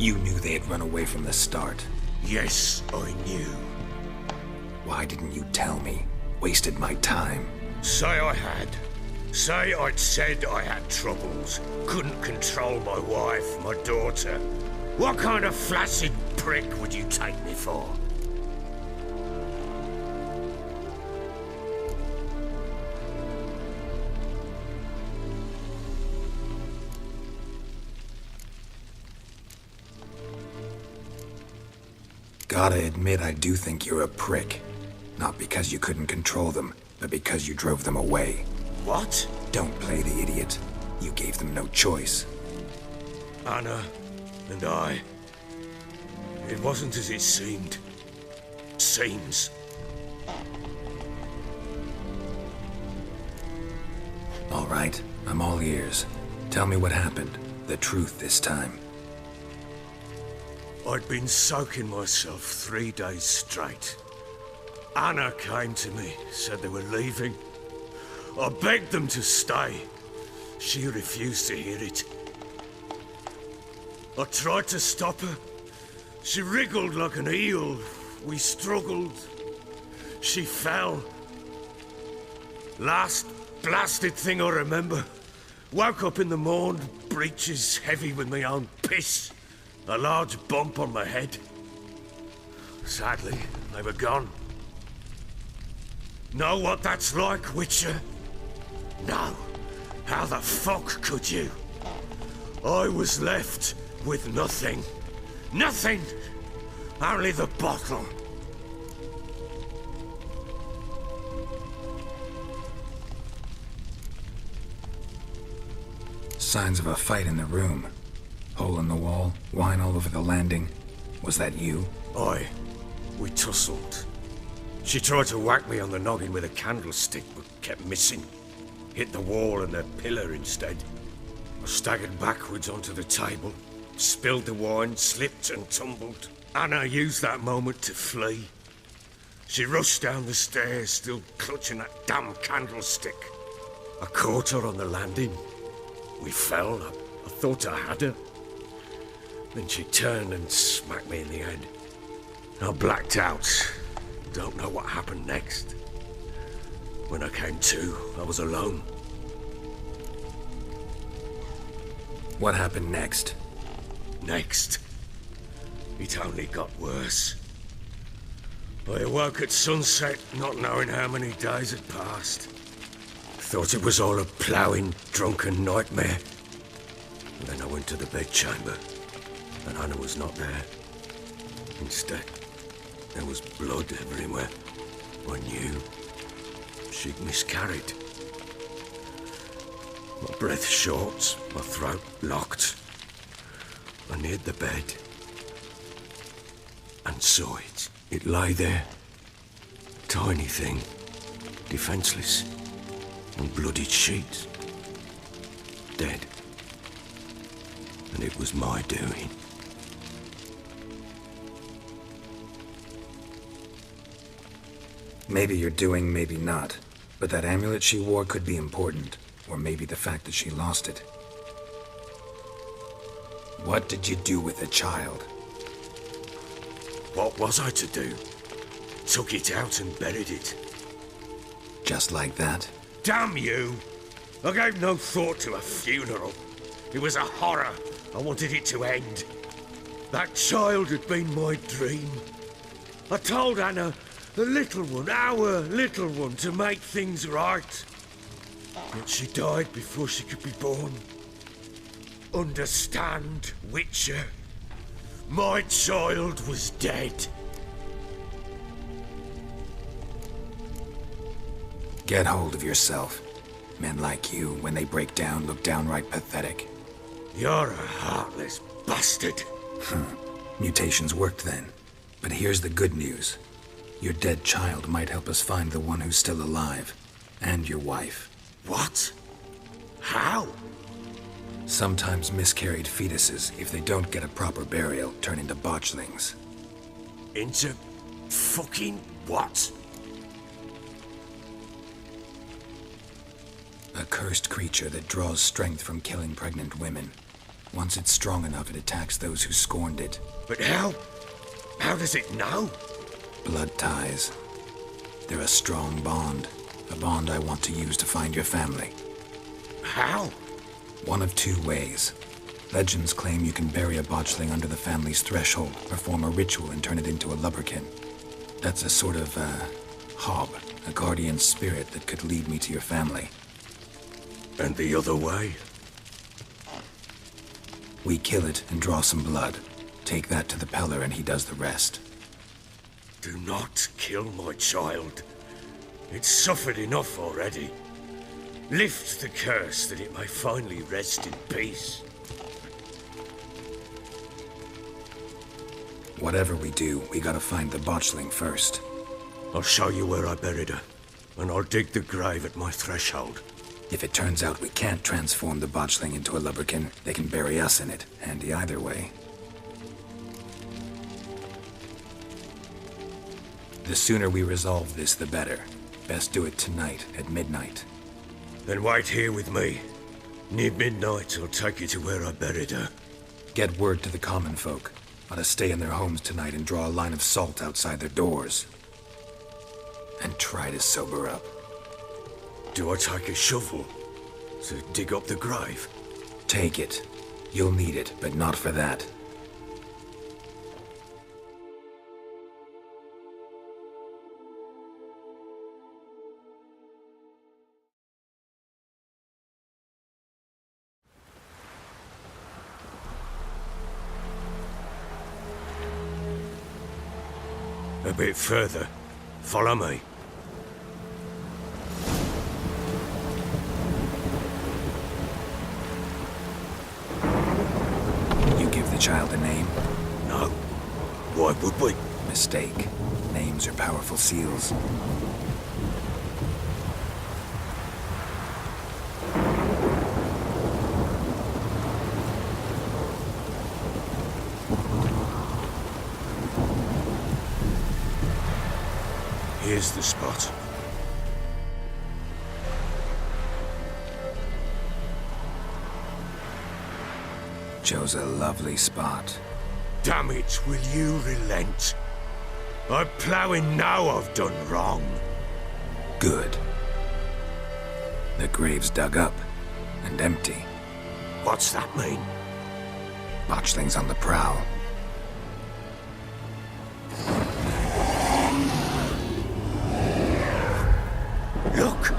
You knew they had run away from the start. Yes, I knew. Why didn't you tell me? Wasted my time. Say I had. Say I'd said I had troubles. Couldn't control my wife, my daughter. What kind of flaccid prick would you take me for? Gotta admit, I do think you're a prick. Not because you couldn't control them, but because you drove them away. What? Don't play the idiot. You gave them no choice. Anna and I... It wasn't as it seemed. Seems. All right, I'm all ears. Tell me what happened. The truth this time. I'd been soaking myself 3 days straight. Anna came to me, said they were leaving. I begged them to stay. She refused to hear it. I tried to stop her. She wriggled like an eel. We struggled. She fell. Last blasted thing I remember. Woke up in the morn, breeches heavy with my own piss. A large bump on my head. Sadly, they were gone. Know what that's like, Witcher? No. How the fuck could you? I was left with nothing. Nothing! Only the bottle. Signs of a fight in the room. Hole in the wall, wine all over the landing. Was that you? Aye. We tussled. She tried to whack me on the noggin with a candlestick, but kept missing. Hit the wall and a pillar instead. I staggered backwards onto the table, spilled the wine, slipped and tumbled. Anna used that moment to flee. She rushed down the stairs, still clutching that damn candlestick. I caught her on the landing. We fell. I thought I had her. Then she turned and smacked me in the head. I blacked out. Don't know what happened next. When I came to, I was alone. What happened next? Next? It only got worse. I awoke at sunset, not knowing how many days had passed. Thought it was all a ploughing, drunken nightmare. And then I went to the bedchamber, and Anna was not there. Instead, there was blood everywhere. I knew she'd miscarried. My breath short, my throat locked. I neared the bed and saw it. It lay there. Tiny thing, defenseless, and bloodied sheets. Dead. And it was my doing. Maybe you're doing, maybe not. But that amulet she wore could be important. Or maybe the fact that she lost it. What did you do with the child? What was I to do? Took it out and buried it. Just like that? Damn you! I gave no thought to a funeral. It was a horror. I wanted it to end. That child had been my dream. I told Anna, the little one, our little one, to make things right. But she died before she could be born. Understand, Witcher? My child was dead. Get hold of yourself. Men like you, when they break down, look downright pathetic. You're a heartless bastard. Mutations worked then. But here's the good news. Your dead child might help us find the one who's still alive. And your wife. What? How? Sometimes miscarried fetuses, if they don't get a proper burial, turn into botchlings. Into fucking what? A cursed creature that draws strength from killing pregnant women. Once it's strong enough, it attacks those who scorned it. But how? How does it know? Blood ties. They're a strong bond. A bond I want to use to find your family. How? One of two ways. Legends claim you can bury a botchling under the family's threshold, perform a ritual, and turn it into a lubberkin. That's a sort of, hob, a guardian spirit that could lead me to your family. And the other way? We kill it and draw some blood. Take that to the Peller and he does the rest. Do not kill my child. It's suffered enough already. Lift the curse that it may finally rest in peace. Whatever we do, we gotta find the botchling first. I'll show you where I buried her, and I'll dig the grave at my threshold. If it turns out we can't transform the botchling into a lubberkin, they can bury us in it. Handy either way. The sooner we resolve this, the better. Best do it tonight, at midnight. Then wait here with me. Near midnight, I'll take you to where I buried her. Get word to the common folk. Ought to stay in their homes tonight and draw a line of salt outside their doors. And try to sober up. Do I take a shovel to dig up the grave? Take it. You'll need it, but not for that. A bit further. Follow me. You give the child a name? No. Why would we? Mistake. Names are powerful seals. Here's the spot. Chose a lovely spot. Damn it, will you relent? I'm ploughing now I've done wrong. Good. The grave's dug up and empty. What's that mean? Botchling's on the prowl. Look!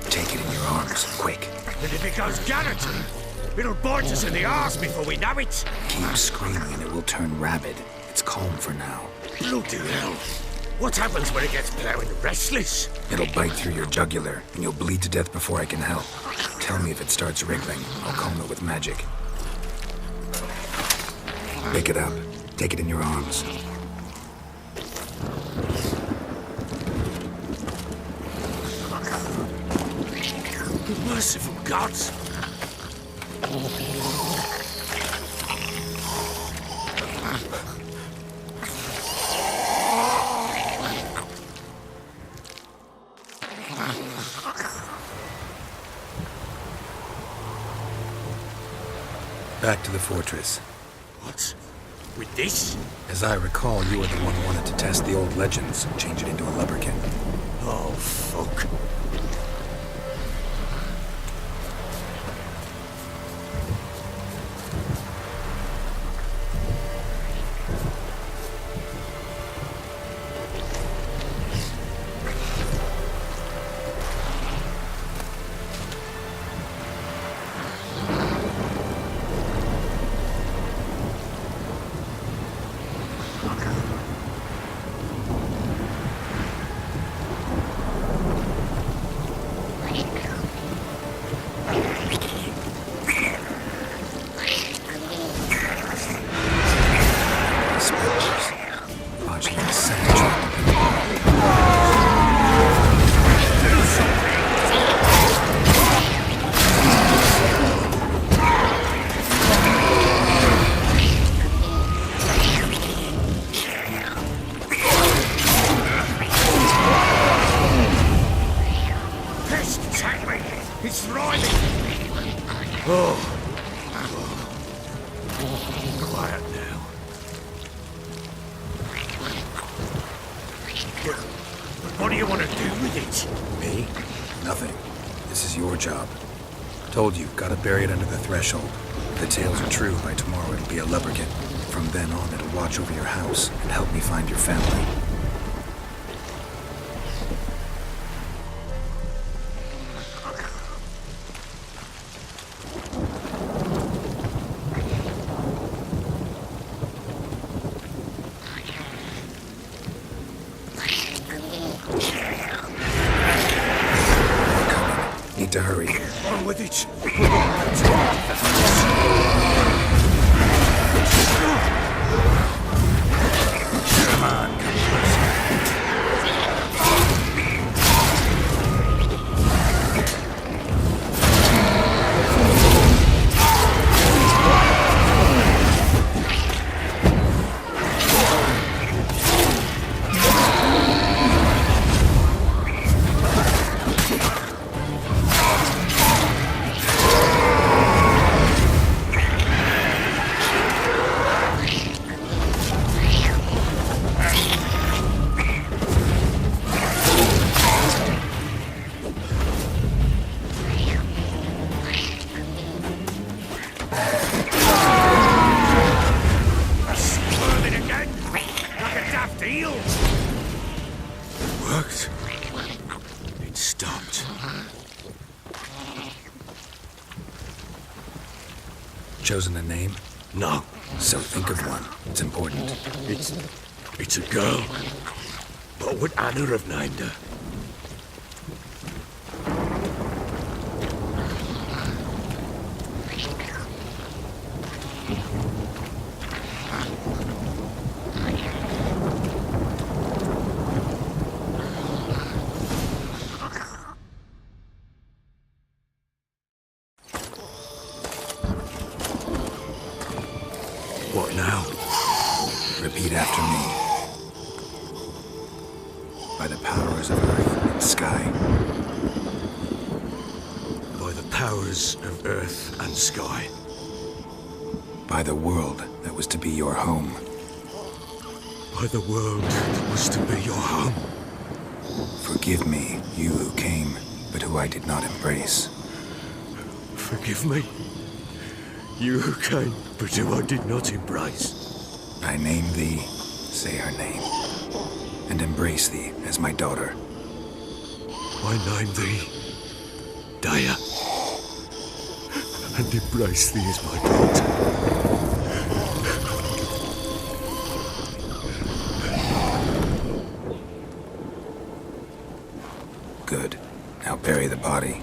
Take it in your arms, quick. And if it goes garroting, it'll bite us in the arse before we know it. Keep screaming and it will turn rabid. It's calm for now. Bloody hell. What happens when it gets ploughing restless? It'll bite through your jugular, and you'll bleed to death before I can help. Tell me if it starts wriggling. I'll calm it with magic. Pick it up. Take it in your arms. Merciful gods! Back to the fortress. What? With this? As I recall, you were the one who wanted to test the old legends, change it into a lubberkin. Oh, fuck. Oh. Quiet now. What do you want to do with it? Me? Nothing. This is your job. Told you, gotta bury it under the threshold. If the tales are true, by tomorrow it'll be a lubberkin. From then on, it'll watch over your house and help me find your family. Need to hurry. On with it. Come on, come closer. Worked. It stopped. Chosen a name? No, So think of one. It's important. it's a girl. What would Anna have named her? What now? Repeat after me. By the powers of earth and sky. By the powers of earth and sky. By the world that was to be your home. By the world that was to be your home. Forgive me, you who came, but who I did not embrace. Forgive me. You who came, but who I did not embrace. I name thee, say her name, and embrace thee as my daughter. I name thee Daya, and embrace thee as my daughter. Good. Now bury the body.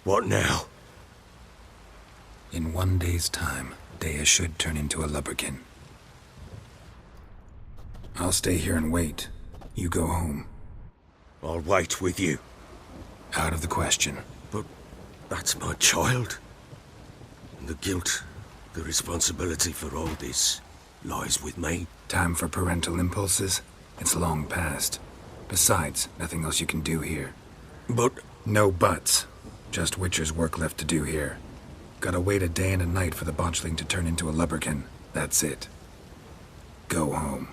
What now? In 1 day's time, Dea should turn into a lubberkin. I'll stay here and wait. You go home. I'll wait with you. Out of the question. But that's my child. And the guilt, the responsibility for all this lies with me. Time for parental impulses? It's long past. Besides, nothing else you can do here. But No buts. Just Witcher's work left to do here. Gotta wait a day and a night for the Botchling to turn into a lubberkin. That's it. Go home.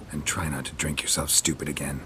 And try not to drink yourself stupid again.